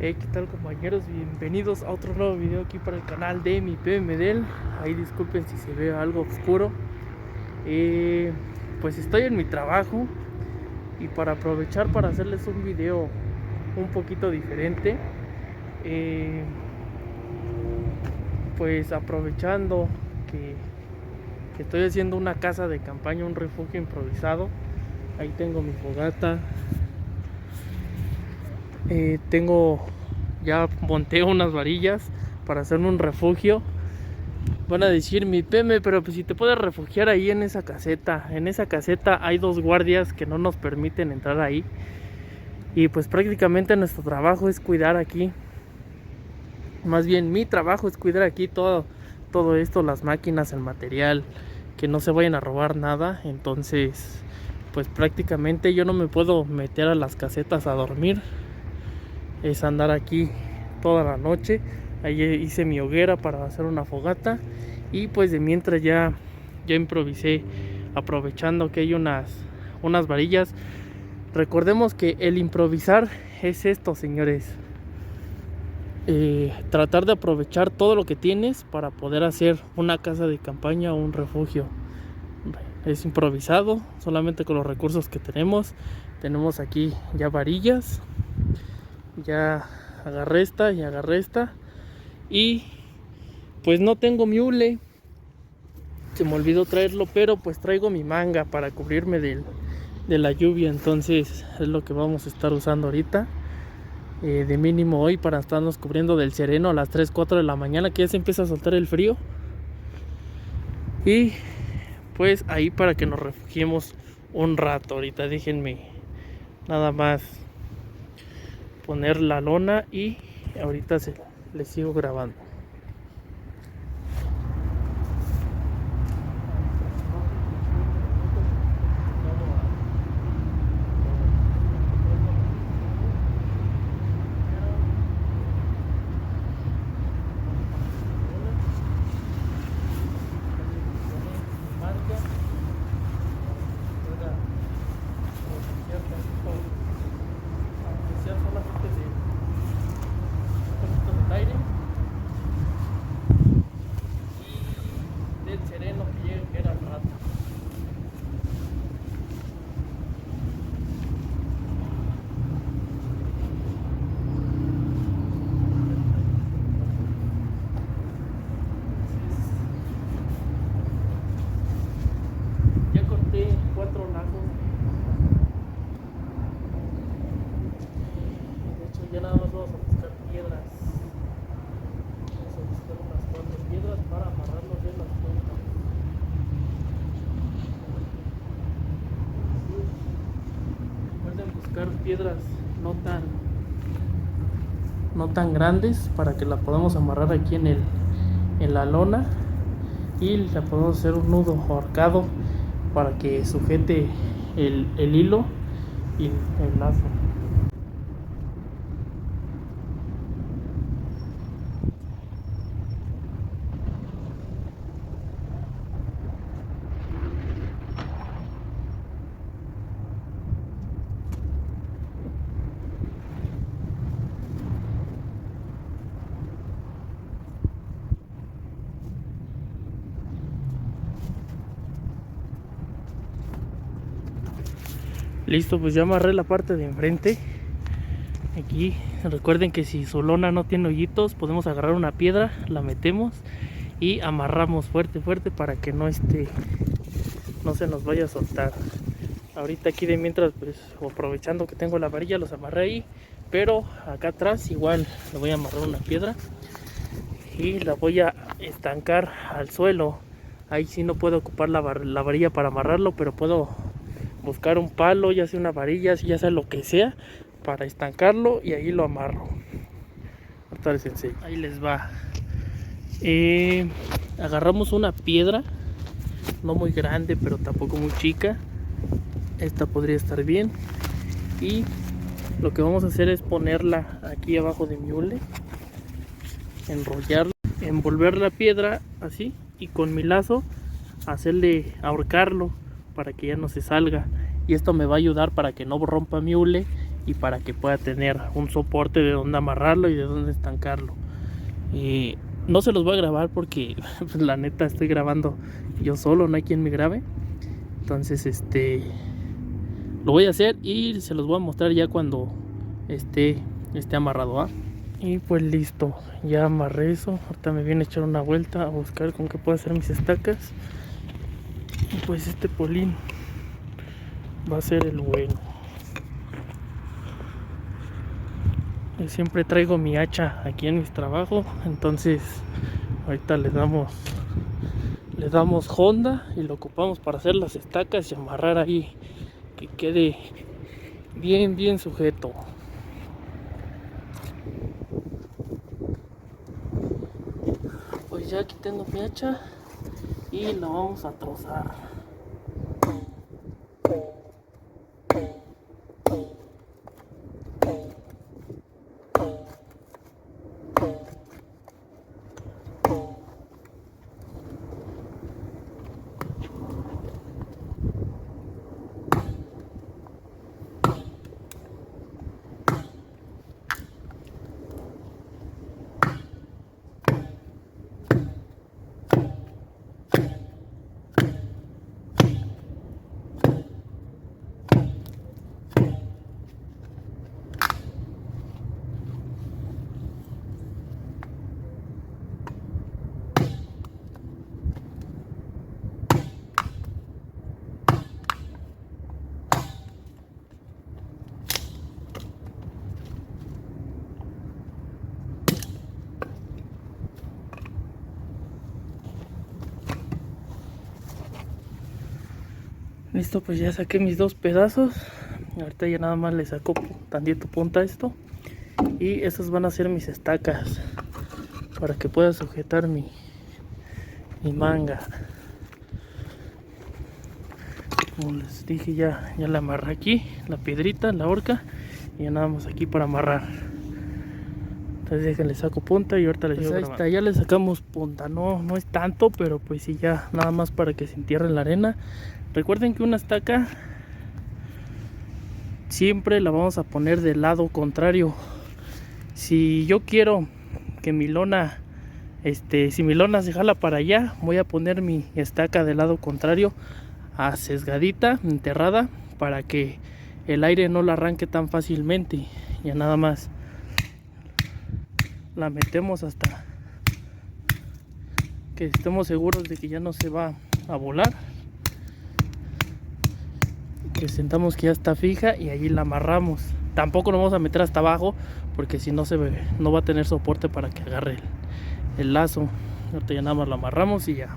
Hey, ¿qué tal, compañeros? Bienvenidos a otro nuevo video aquí para el canal de mi PMDL. Ahí disculpen si se ve algo oscuro. Pues estoy en mi trabajo y para aprovechar para hacerles un video un poquito diferente, pues aprovechando que estoy haciendo una casa de campaña, un refugio improvisado. Ahí tengo mi fogata. Ya monté unas varillas para hacerme un refugio. Van a decir, mi PM, pero pues si te puedes refugiar ahí en esa caseta. En esa caseta hay dos guardias que no nos permiten entrar ahí. Y pues prácticamente nuestro trabajo es cuidar aquí. Más bien mi trabajo es cuidar aquí todo esto, las máquinas, el material, que no se vayan a robar nada. Entonces pues prácticamente yo no me puedo meter a las casetas a dormir. Es andar aquí toda la noche. Ahí hice mi hoguera para hacer una fogata. Y pues de mientras ya improvisé, aprovechando que hay unas varillas. Recordemos que el improvisar es esto, señores. Tratar de aprovechar todo lo que tienes para poder hacer una casa de campaña o un refugio. Es improvisado, solamente con los recursos que tenemos. Tenemos aquí ya varillas. Ya agarré esta y agarré esta. Y pues no tengo mi hule. Se me olvidó traerlo, pero pues traigo mi manga para cubrirme de la lluvia. Entonces es lo que vamos a estar usando ahorita. De mínimo hoy para estarnos cubriendo del sereno a las 3, 4 de la mañana, que ya se empieza a soltar el frío. Y pues ahí para que nos refugiemos un rato. Ahorita déjenme nada más poner la lona y ahorita les sigo grabando. Ya corté 4 lagos. De hecho ya nada más vamos a buscar piedras. Vamos a buscar unas 4 piedras para amarrarlos de las puntas. Recuerden buscar piedras no tan grandes para que la podamos amarrar aquí en la lona, y le podemos hacer un nudo ahorcado para que sujete el hilo y el lazo. Listo, pues ya amarré la parte de enfrente. Aquí recuerden que si su lona no tiene hoyitos, podemos agarrar una piedra, la metemos y amarramos fuerte para que no se nos vaya a soltar. Ahorita aquí de mientras, pues aprovechando que tengo la varilla, los amarré ahí, pero acá atrás igual le voy a amarrar una piedra y la voy a estancar al suelo. Ahí sí no puedo ocupar la varilla para amarrarlo, pero puedo buscar un palo, ya sea una varilla, ya sea lo que sea, para estancarlo y ahí lo amarro. Ahorita les enseño. Ahí les va. Agarramos una piedra, no muy grande, pero tampoco muy chica. Esta podría estar bien. Y lo que vamos a hacer es ponerla aquí abajo de mi hule, enrollarla, envolver la piedra así y con mi lazo ahorcarlo para que ya no se salga. Y esto me va a ayudar para que no rompa mi hule y para que pueda tener un soporte de donde amarrarlo y de donde estancarlo. No se los voy a grabar porque pues, la neta estoy grabando yo solo, no hay quien me grabe. Entonces lo voy a hacer y se los voy a mostrar ya cuando esté amarrado, ¿ah? Y pues listo, ya amarré eso. Ahorita me viene a echar una vuelta a buscar con qué puedo hacer mis estacas. Y pues este polín va a ser el bueno. Yo siempre traigo mi hacha aquí en mis trabajos, entonces ahorita le damos honda y lo ocupamos para hacer las estacas y amarrar ahí que quede bien sujeto. Pues ya aquí tengo mi hacha y la vamos a trozar. Listo, pues ya saqué mis dos pedazos. Ahorita ya nada más le saco tantito punta a esto. Y esas van a ser mis estacas para que pueda sujetar mi manga. Como les dije, ya la amarré aquí, la piedrita, la horca. Y ya nada más aquí para amarrar. Entonces déjenle saco punta y ahorita les digo. Ahí está, ya le sacamos punta. No es tanto, pero pues sí, ya nada más para que se entierre en la arena. Recuerden que una estaca siempre la vamos a poner del lado contrario. Si yo quiero que mi lona, si mi lona se jala para allá, voy a poner mi estaca del lado contrario, sesgadita, enterrada, para que el aire no la arranque tan fácilmente. Ya nada más la metemos hasta que estemos seguros de que ya no se va a volar. Que sentamos que ya está fija y allí la amarramos. Tampoco lo vamos a meter hasta abajo porque si no no va a tener soporte para que agarre el lazo. Ahorita ya nada más lo amarramos y ya.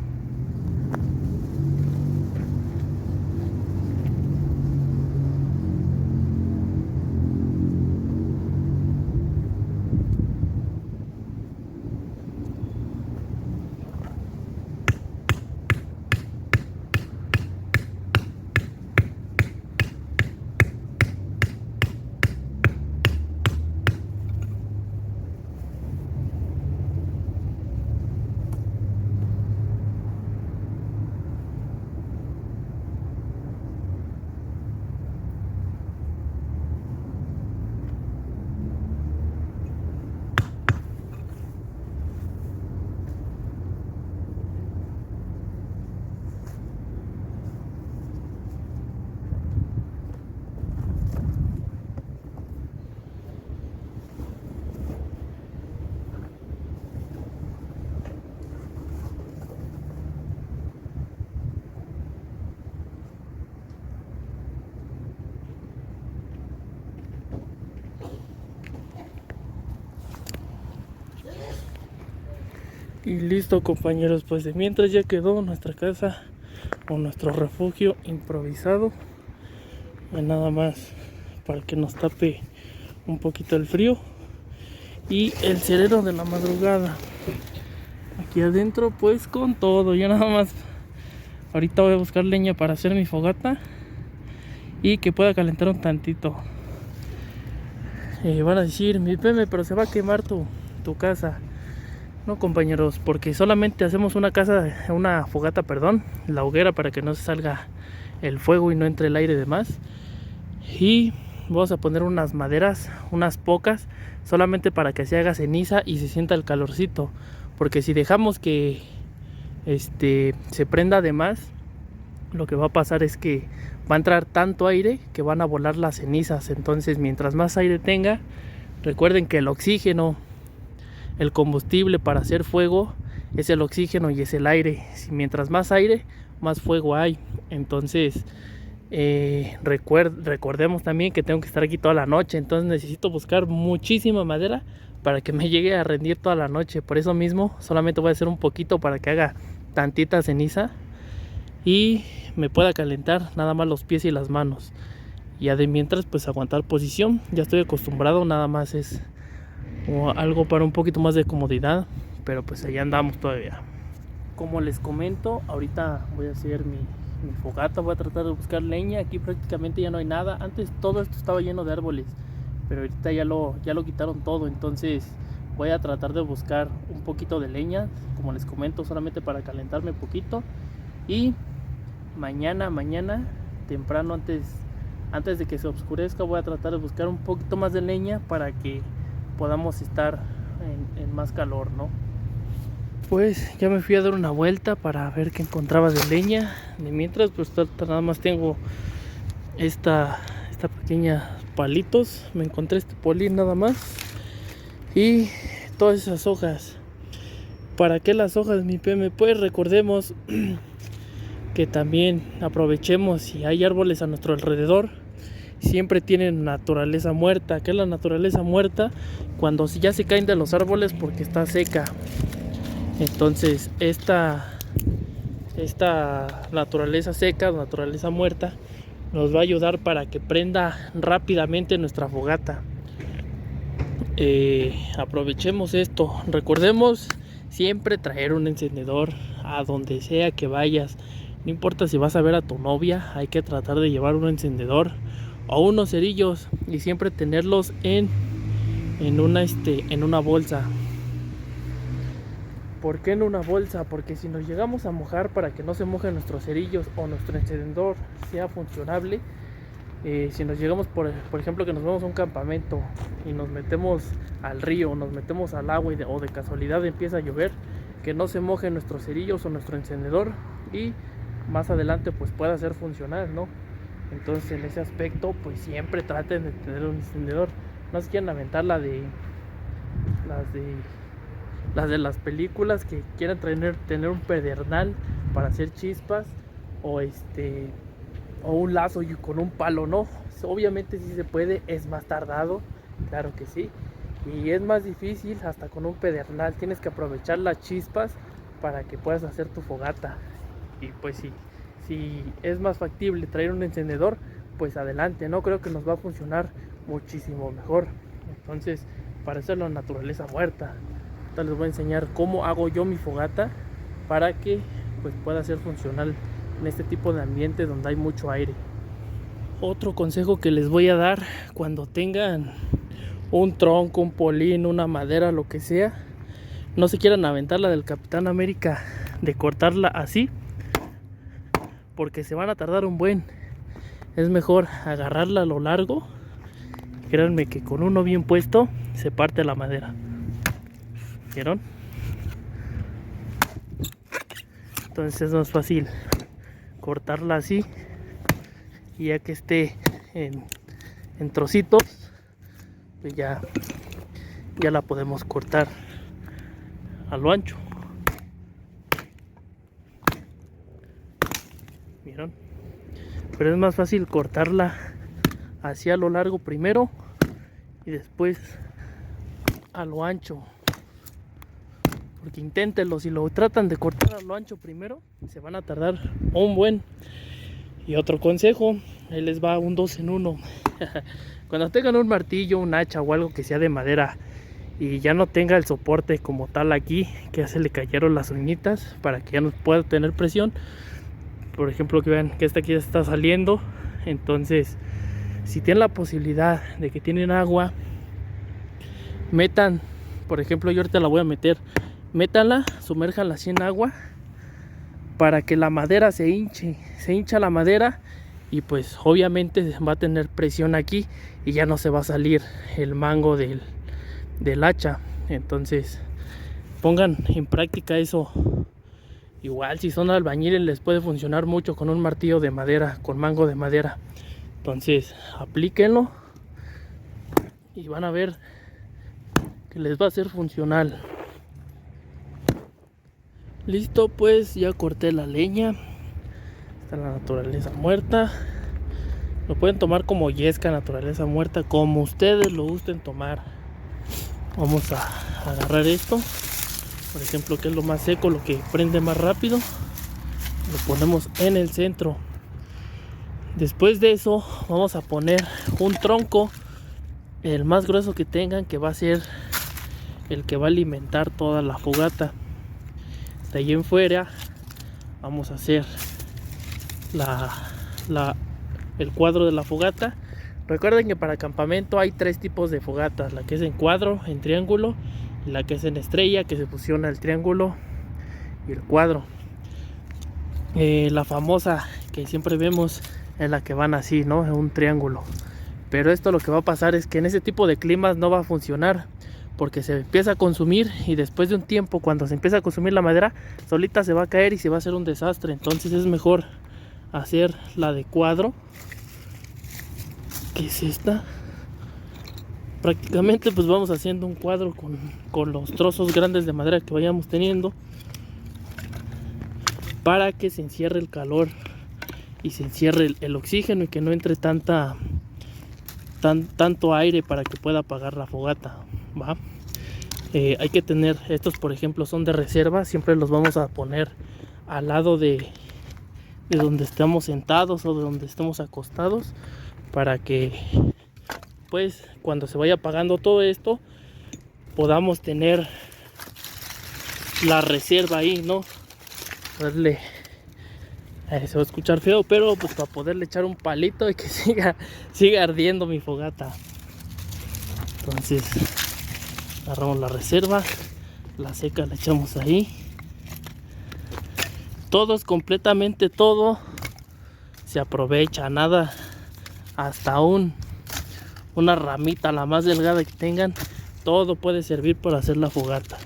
Y listo, compañeros, pues de mientras ya quedó nuestra casa o nuestro refugio improvisado. Ya nada más para que nos tape un poquito el frío. Y el sereno de la madrugada aquí adentro, pues con todo. Ya nada más ahorita voy a buscar leña para hacer mi fogata y que pueda calentar un tantito. Van a decir, mi Peme, pero se va a quemar tu casa. No, compañeros, porque solamente hacemos una fogata, la hoguera, para que no se salga el fuego y no entre el aire de más. Y vamos a poner unas maderas, unas pocas, solamente para que se haga ceniza y se sienta el calorcito, porque si dejamos que se prenda de más, lo que va a pasar es que va a entrar tanto aire que van a volar las cenizas. Entonces, mientras más aire tenga, recuerden que el oxígeno, el combustible para hacer fuego es el oxígeno y es el aire. Si mientras más aire, más fuego hay. Entonces recordemos también que tengo que estar aquí toda la noche, entonces necesito buscar muchísima madera para que me llegue a rendir toda la noche. Por eso mismo solamente voy a hacer un poquito para que haga tantita ceniza y me pueda calentar nada más los pies y las manos. Y ya de mientras pues aguantar posición, ya estoy acostumbrado, nada más es algo para un poquito más de comodidad, pero pues allá andamos todavía. Como les comento, ahorita voy a hacer mi fogata, voy a tratar de buscar leña. Aquí prácticamente ya no hay nada. Antes todo esto estaba lleno de árboles, pero ahorita ya lo quitaron todo. Entonces voy a tratar de buscar un poquito de leña, como les comento, solamente para calentarme un poquito. Y mañana temprano, antes de que se oscurezca, voy a tratar de buscar un poquito más de leña para que podamos estar en más calor, ¿no? Pues ya me fui a dar una vuelta para ver qué encontraba de leña. De mientras pues nada más tengo esta pequeña palitos. Me encontré este polín nada más y todas esas hojas. ¿Para qué las hojas, mi PM? Pues recordemos que también aprovechemos si hay árboles a nuestro alrededor. Siempre tienen naturaleza muerta. ¿Qué es la naturaleza muerta? Cuando ya se caen de los árboles porque está seca. Entonces esta naturaleza seca, naturaleza muerta, nos va a ayudar para que prenda rápidamente nuestra fogata. Aprovechemos esto. Recordemos siempre traer un encendedor a donde sea que vayas. No importa si vas a ver a tu novia, hay que tratar de llevar un encendedor o unos cerillos y siempre tenerlos en una bolsa. ¿Por qué en una bolsa? Porque si nos llegamos a mojar, para que no se mojen nuestros cerillos o nuestro encendedor sea funcionable, si nos llegamos por ejemplo que nos vamos a un campamento y nos metemos al río, nos metemos al agua o de casualidad empieza a llover, que no se mojen nuestros cerillos o nuestro encendedor y más adelante pues pueda ser funcional, ¿no? Entonces en ese aspecto pues siempre traten de tener un encendedor. No se quieran aventar las de las películas que quieran tener un pedernal para hacer chispas o un lazo y con un palo. No, obviamente sí se puede, es más tardado, claro que sí, y es más difícil hasta con un pedernal. Tienes que aprovechar las chispas para que puedas hacer tu fogata. Y pues si es más factible traer un encendedor, pues adelante, no creo que nos va a funcionar muchísimo mejor. Entonces, para eso es la naturaleza muerta. Ahorita les voy a enseñar cómo hago yo mi fogata para que pues pueda ser funcional en este tipo de ambiente donde hay mucho aire. Otro consejo que les voy a dar: cuando tengan un tronco, un polín, una madera, lo que sea, no se quieran aventar la del Capitán América de cortarla así, porque se van a tardar un buen. Es mejor agarrarla a lo largo. Créanme que con uno bien puesto se parte la madera. ¿Vieron? Entonces es más fácil cortarla así, y ya que esté en trocitos, pues ya la podemos cortar a lo ancho. ¿Vieron? Pero es más fácil cortarla así a lo largo primero y después a lo ancho. Porque inténtenlo, si lo tratan de cortar a lo ancho primero, se van a tardar un buen. Y otro consejo, ahí les va un 2 en 1. Cuando tengan un martillo, un hacha o algo que sea de madera y ya no tenga el soporte como tal aquí, que ya se le cayeron las uñitas para que ya no pueda tener presión. Por ejemplo, que vean que esta aquí ya está saliendo. Entonces, si tienen la posibilidad de que tienen agua, metan, por ejemplo, yo ahorita la voy a meter, métanla, sumérjanla así en agua para que la madera se hinche. Se hincha la madera y pues obviamente va a tener presión aquí y ya no se va a salir el mango del hacha. Entonces pongan en práctica eso. Igual si son albañiles les puede funcionar mucho con un martillo de madera, con mango de madera. Entonces aplíquenlo y van a ver que les va a ser funcional. Listo, pues ya corté la leña. Está la naturaleza muerta. Lo pueden tomar como yesca, naturaleza muerta, como ustedes lo gusten tomar. Vamos a agarrar esto, por ejemplo, que es lo más seco, lo que prende más rápido. Lo ponemos en el centro. Después de eso vamos a poner un tronco, el más grueso que tengan, que va a ser el que va a alimentar toda la fogata. De ahí en fuera vamos a hacer el cuadro de la fogata. Recuerden que para campamento hay 3 tipos de fogatas: la que es en cuadro, en triángulo, y la que es en estrella, que se fusiona el triángulo y el cuadro. La famosa que siempre vemos es la que van así, ¿no? En un triángulo. Pero esto lo que va a pasar es que en ese tipo de climas no va a funcionar, porque se empieza a consumir y después de un tiempo, cuando se empieza a consumir la madera, solita se va a caer y se va a hacer un desastre. Entonces es mejor hacer la de cuadro, que es esta. Prácticamente pues vamos haciendo un cuadro con los trozos grandes de madera que vayamos teniendo, para que se encierre el calor y se encierre el oxígeno y que no entre tanto aire para que pueda apagar la fogata, ¿va? Hay que tener estos, por ejemplo, son de reserva. Siempre los vamos a poner al lado de donde estamos sentados o de donde estemos acostados, para que pues cuando se vaya apagando todo esto podamos tener la reserva ahí, ¿no? Darle, se va a escuchar feo, pero pues para poderle echar un palito y que siga ardiendo mi fogata. Entonces agarramos la reserva, la seca la echamos ahí. Todo, completamente todo se aprovecha, nada, hasta una ramita, la más delgada que tengan, todo puede servir para hacer la fogata.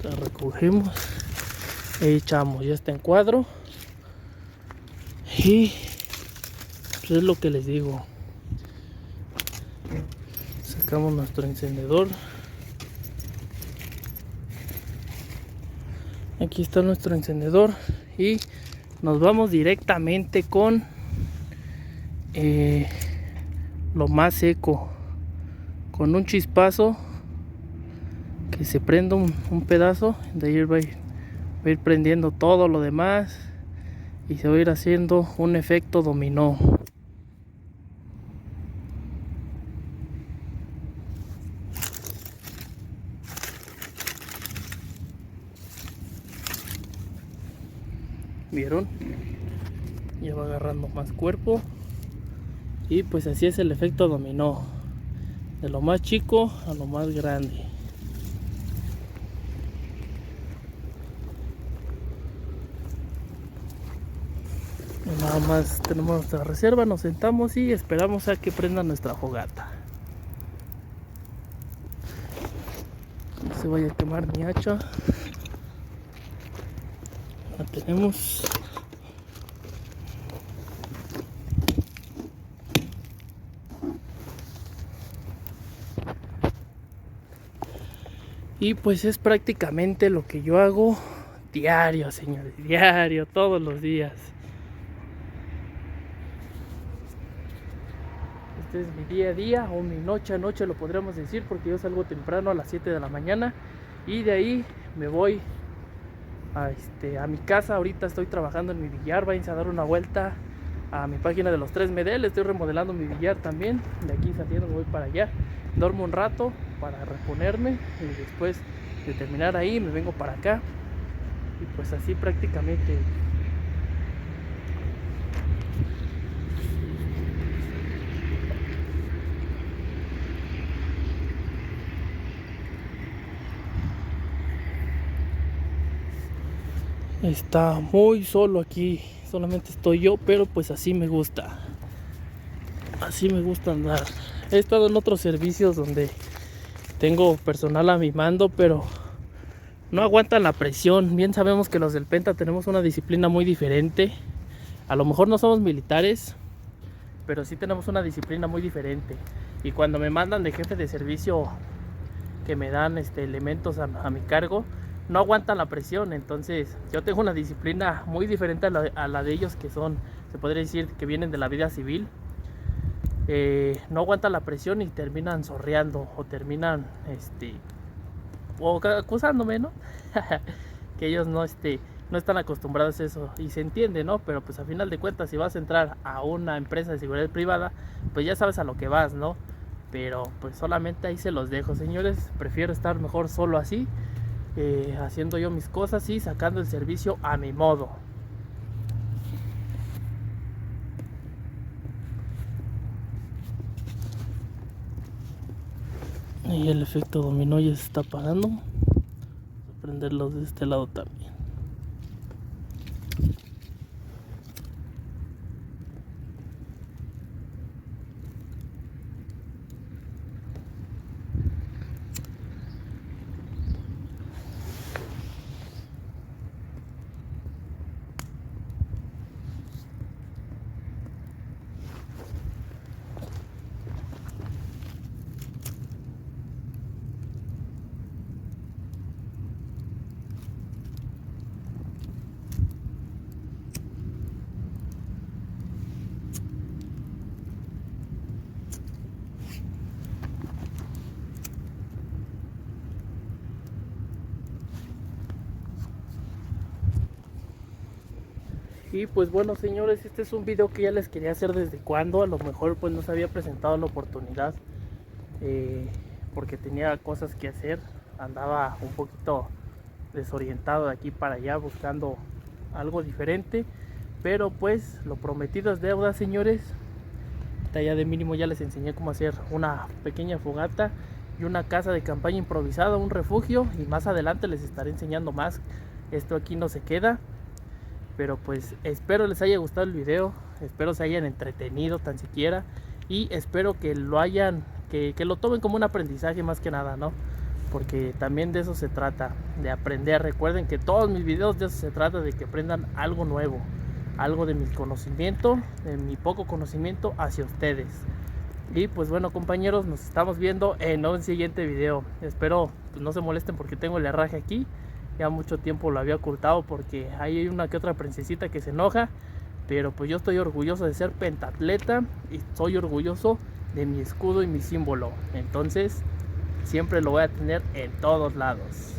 La recogemos, echamos, ya está en cuadro. Y pues es lo que les digo. Sacamos nuestro encendedor. Aquí está nuestro encendedor y nos vamos directamente con lo más seco, con un chispazo que se prenda un pedazo. De ahí va a ir prendiendo todo lo demás y se va a ir haciendo un efecto dominó. ¿Vieron? Ya va agarrando más cuerpo y pues así es el efecto dominó, de lo más chico a lo más grande. Y nada más tenemos nuestra reserva, nos sentamos y esperamos a que prenda nuestra fogata. No se vaya a quemar mi hacha. La tenemos. Y pues es prácticamente lo que yo hago diario, señores, diario, todos los días. Este es mi día a día, o mi noche a noche lo podríamos decir, porque yo salgo temprano a las 7 de la mañana y de ahí me voy a mi casa. Ahorita estoy trabajando en mi billar. Váyanse a dar una vuelta a mi página de los 3 Medel. Estoy remodelando mi billar también. De aquí saliendo me voy para allá, duermo un rato para reponerme y después de terminar ahí me vengo para acá. Y pues así prácticamente. Está muy solo aquí, solamente estoy yo, pero pues así me gusta. Así me gusta andar. He estado en otros servicios donde tengo personal a mi mando, pero no aguantan la presión. Bien sabemos que los del Penta tenemos una disciplina muy diferente. A lo mejor no somos militares, pero sí tenemos una disciplina muy diferente. Y cuando me mandan de jefe de servicio, que me dan elementos a mi cargo, no aguantan la presión. Entonces yo tengo una disciplina muy diferente a la de ellos, que son, se podría decir, que vienen de la vida civil. No aguantan la presión y terminan zorreando o terminan o acusándome, ¿no? Que ellos no están acostumbrados a eso, y se entiende, ¿no? Pero pues a final de cuentas, si vas a entrar a una empresa de seguridad privada, pues ya sabes a lo que vas, ¿no? Pero pues solamente ahí se los dejo, señores. Prefiero estar mejor solo así, haciendo yo mis cosas y sacando el servicio a mi modo. Y el efecto dominó ya se está apagando. Vamos a prenderlos de este lado también. Y pues bueno, señores, este es un video que ya les quería hacer desde cuando. A lo mejor pues no se había presentado la oportunidad, porque tenía cosas que hacer. Andaba un poquito desorientado de aquí para allá buscando algo diferente, pero pues lo prometido es deuda, señores. Ya de mínimo ya les enseñé cómo hacer una pequeña fogata y una casa de campaña improvisada, un refugio, y más adelante les estaré enseñando más. Esto aquí no se queda. Pero pues espero les haya gustado el video, espero se hayan entretenido tan siquiera, y espero que lo hayan, que lo tomen como un aprendizaje más que nada, ¿no? Porque también de eso se trata, de aprender. Recuerden que todos mis videos de eso se trata, de que aprendan algo nuevo, algo de mi conocimiento, de mi poco conocimiento hacia ustedes. Y pues bueno, compañeros, nos estamos viendo en un siguiente video. Espero pues no se molesten porque tengo el herraje aquí. Ya mucho tiempo lo había ocultado porque hay una que otra princesita que se enoja. Pero pues yo estoy orgulloso de ser pentatleta y estoy orgulloso de mi escudo y mi símbolo. Entonces siempre lo voy a tener en todos lados.